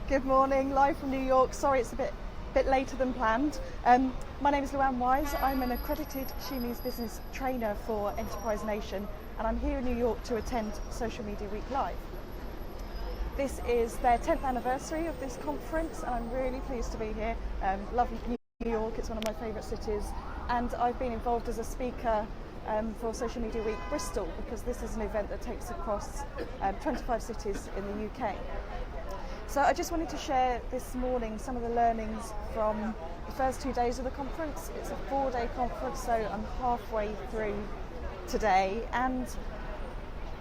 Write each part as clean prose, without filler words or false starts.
Good morning, live from New York. Sorry it's a bit later than planned. My name is Luann Wise. I'm an accredited She Means Business trainer for Enterprise Nation, and I'm here in New York to attend Social Media Week Live. This is their 10th anniversary of this conference, and I'm really pleased to be here. Lovely New York, it's one of my favourite cities, and I've been involved as a speaker for Social Media Week Bristol, because this is an event that takes across 25 cities in the UK. So I just wanted to share this morning some of the learnings from the first 2 days of the conference. It's a 4-day conference, so I'm halfway through today, and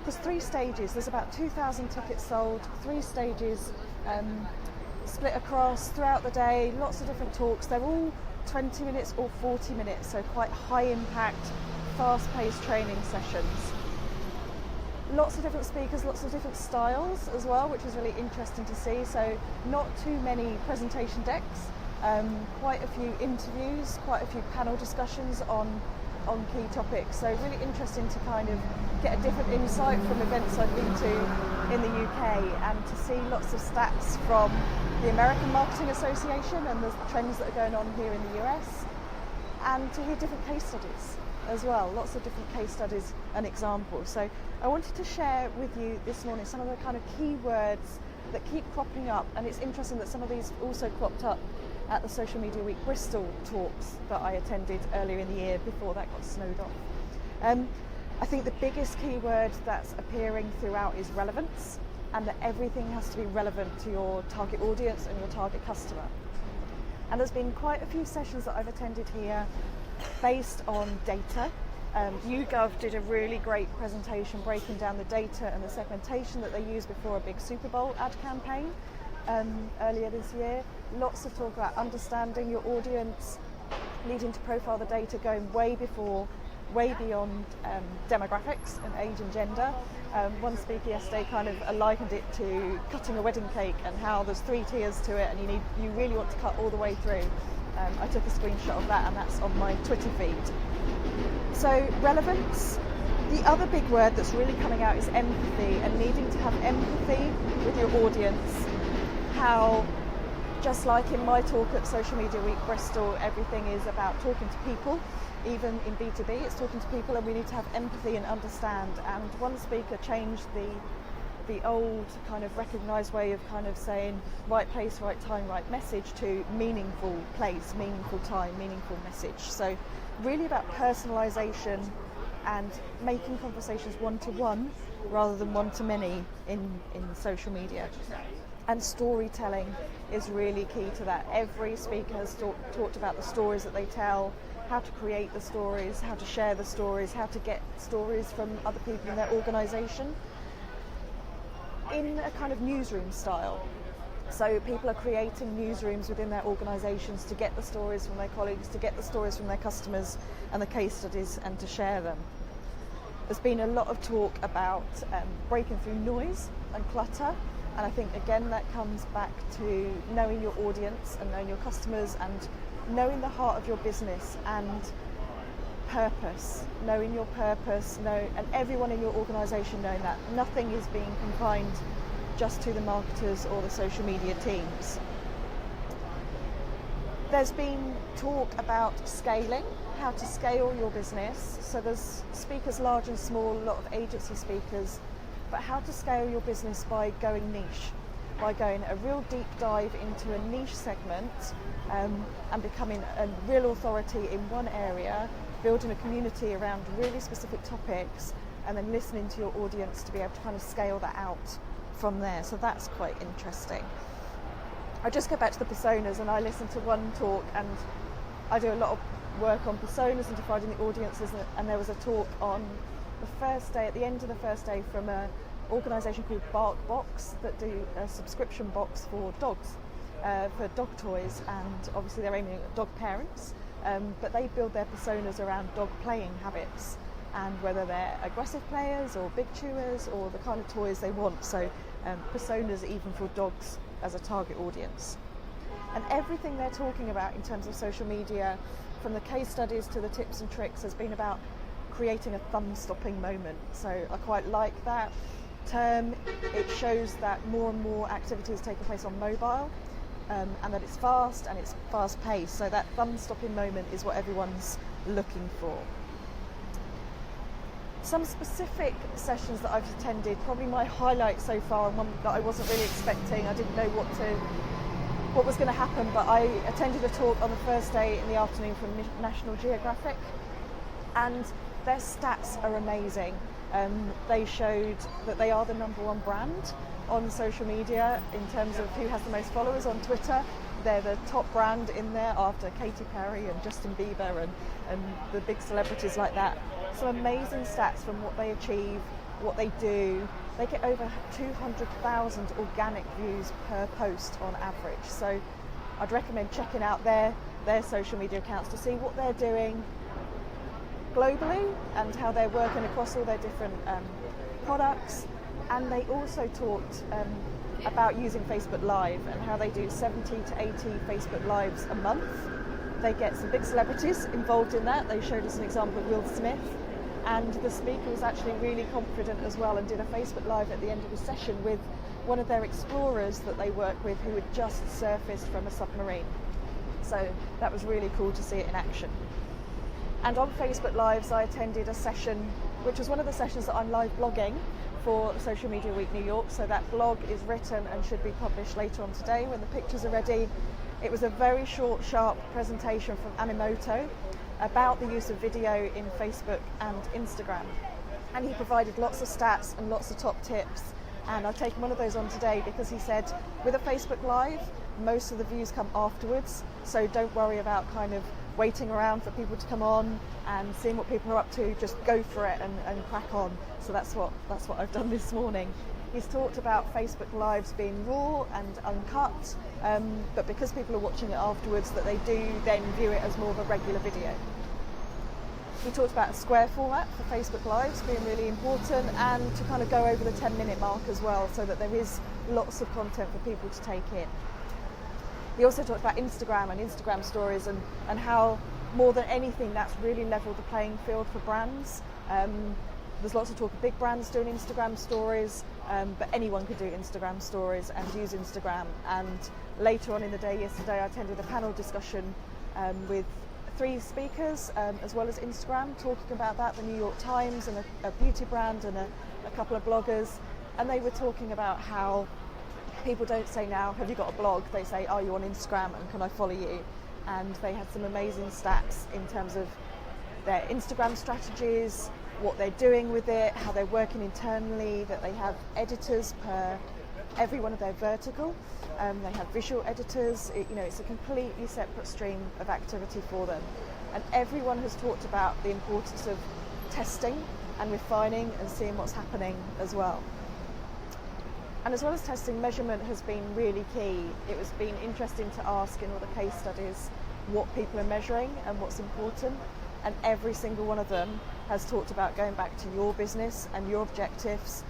there's 3 stages. There's about 2,000 tickets sold, 3 stages split across throughout the day, lots of different talks. They're all 20 minutes or 40 minutes, so quite high impact, fast-paced training sessions. Lots of different speakers, lots of different styles as well, which is really interesting to see. So not too many presentation decks, quite a few interviews, quite a few panel discussions on key topics. So really interesting to kind of get a different insight from events I've been to in the UK, and to see lots of stats from the American Marketing Association and the trends that are going on here in the US, and to hear different case studies as well, lots of different case studies and examples. So I wanted to share with you this morning some of the kind of keywords that keep cropping up, and it's interesting that some of these also cropped up at the Social Media Week Bristol talks that I attended earlier in the year before that got snowed off. I think the biggest keyword that's appearing throughout is relevance, and that everything has to be relevant to your target audience and your target customer. And there's been quite a few sessions that I've attended here based on data. YouGov did a really great presentation breaking down the data and the segmentation that they use before a big Super Bowl ad campaign earlier this year. Lots of talk about understanding your audience, needing to profile the data, going way beyond demographics and age and gender. One speaker yesterday kind of likened it to cutting a wedding cake, and how there's 3 tiers to it, and you really want to cut all the way through. I took a screenshot of that, and that's on my Twitter feed. So relevance. The other big word that's really coming out is empathy, and needing to have empathy with your audience. How, just like in my talk at Social Media Week Bristol, everything is about talking to people. Even in B2B, it's talking to people, and we need to have empathy and understand. And one speaker changed the old kind of recognised way of kind of saying right place, right time, right message, to meaningful place, meaningful time, meaningful message. So really about personalisation and making conversations one-to-one rather than one-to-many in social media. And storytelling is really key to that. Every speaker has talked about the stories that they tell, how to create the stories, how to share the stories, how to get stories from other people in their organisation in a kind of newsroom style. So people are creating newsrooms within their organisations to get the stories from their colleagues, to get the stories from their customers and the case studies, and to share them. There's been a lot of talk about breaking through noise and clutter, and I think again that comes back to knowing your audience and knowing your customers, and knowing the heart of your business and purpose, knowing your purpose, and everyone in your organisation knowing that nothing is being confined just to the marketers or the social media teams. There's been talk about scaling, how to scale your business. So there's speakers large and small, a lot of agency speakers, but how to scale your business by going niche, by going a real deep dive into a niche segment, and becoming a real authority in one area, building a community around really specific topics, and then listening to your audience to be able to kind of scale that out from there. So that's quite interesting. I just go back to the personas, and I listened to one talk, and I do a lot of work on personas and defining the audiences, and there was a talk on the first day, at the end of the first day, from an organisation called BarkBox that do a subscription box for dogs, for dog toys, and obviously they're aiming at dog parents. But they build their personas around dog playing habits, and whether they're aggressive players or big chewers or the kind of toys they want. So personas even for dogs as a target audience. And everything they're talking about in terms of social media, from the case studies to the tips and tricks, has been about creating a thumb-stopping moment. So I quite like that. term, it shows that more and more activity is taking place on mobile, and that it's fast and it's fast paced. So that thumb-stopping moment is what everyone's looking for. Some specific sessions that I've attended, probably my highlight so far, and one that I wasn't really expecting. I didn't know what was going to happen, but I attended a talk on the first day in the afternoon from National Geographic, and their stats are amazing. They showed that they are the #1 brand on social media in terms of who has the most followers on Twitter. They're the top brand in there after Katy Perry and Justin Bieber and the big celebrities like that. Some amazing stats from what they achieve, what they do. They get over 200,000 organic views per post on average. So I'd recommend checking out their social media accounts to see what they're doing globally and how they're working across all their different products. And they also talked about using Facebook Live and how they do 70 to 80 Facebook Lives a month. They get some big celebrities involved in that. They showed us an example of Will Smith, and the speaker was actually really confident as well and did a Facebook Live at the end of the session with one of their explorers that they work with who had just surfaced from a submarine. So that was really cool to see it in action. And on Facebook Lives, I attended a session, which was one of the sessions that I'm live blogging for Social Media Week New York. So that blog is written and should be published later on today when the pictures are ready. It was a very short, sharp presentation from Animoto about the use of video in Facebook and Instagram. And he provided lots of stats and lots of top tips. And I've taken one of those on today because he said with a Facebook Live, most of the views come afterwards. So don't worry about kind of waiting around for people to come on and seeing what people are up to. Just go for it and crack on. So that's what I've done this morning. He's talked about Facebook Lives being raw and uncut, but because people are watching it afterwards, that they do then view it as more of a regular video. He talked about a square format for Facebook Lives being really important, and to kind of go over the 10-minute mark as well, so that there is lots of content for people to take in. He also talked about Instagram and Instagram stories and how more than anything that's really leveled the playing field for brands. There's lots of talk of big brands doing Instagram stories, but anyone could do Instagram stories and use Instagram. And later on in the day yesterday, I attended a panel discussion with 3 speakers as well as Instagram, talking about that, the New York Times and a beauty brand and a couple of bloggers. And they were talking about how people don't say now, have you got a blog? They say, are you on Instagram and can I follow you? And they had some amazing stats in terms of their Instagram strategies, what they're doing with it, how they're working internally, that they have editors per every one of their vertical. They have visual editors. It's a completely separate stream of activity for them. And everyone has talked about the importance of testing and refining and seeing what's happening as well. And as well as testing, measurement has been really key. It has been interesting to ask in all the case studies what people are measuring and what's important. And every single one of them has talked about going back to your business and your objectives,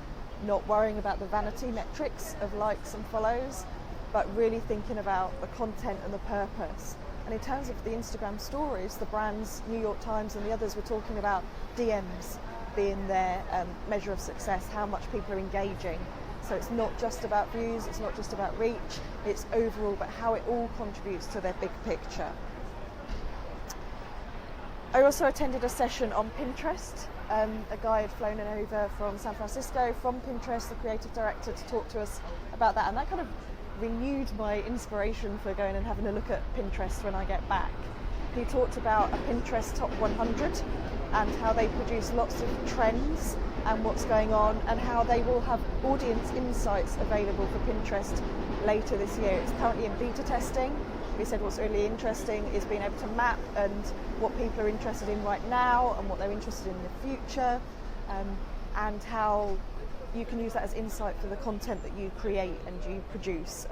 not worrying about the vanity metrics of likes and follows, but really thinking about the content and the purpose. And in terms of the Instagram stories, the brands, New York Times and the others were talking about DMs being their measure of success, how much people are engaging. So it's not just about views, it's not just about reach, it's overall, but how it all contributes to their big picture. I also attended a session on Pinterest. A guy had flown in over from San Francisco from Pinterest, the creative director, to talk to us about that. And that kind of renewed my inspiration for going and having a look at Pinterest when I get back. He talked about a Pinterest Top 100 and how they produce lots of trends and what's going on, and how they will have audience insights available for Pinterest later this year. It's currently in beta testing. He said what's really interesting is being able to map and what people are interested in right now and what they're interested in the future, and how you can use that as insight for the content that you create and you produce.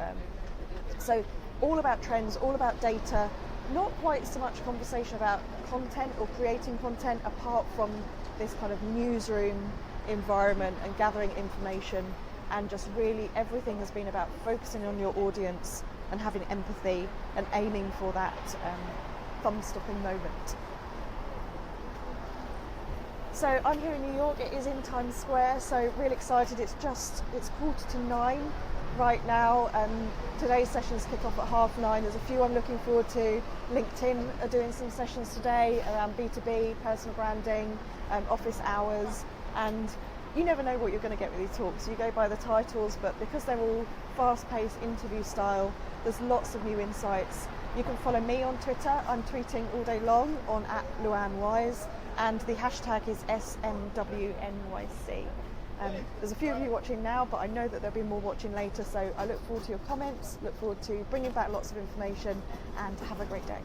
So all about trends, all about data, not quite so much conversation about content or creating content apart from this kind of newsroom environment and gathering information, and just really everything has been about focusing on your audience and having empathy and aiming for that thumb-stopping moment. So I'm here in New York. It is in Times Square, so really excited. It's 9:15 right now. Today's sessions kick off at 9:30. There's a few I'm looking forward to. LinkedIn are doing some sessions today around B2B, personal branding, office hours, and you never know what you're going to get with these talks. You go by the titles, but because they're all fast-paced interview style, there's lots of new insights. You can follow me on Twitter. I'm tweeting all day long on @LuannWise, and the hashtag is SMWNYC. There's a few of you watching now, but I know that there'll be more watching later, so I look forward to your comments, look forward to bringing back lots of information, and have a great day.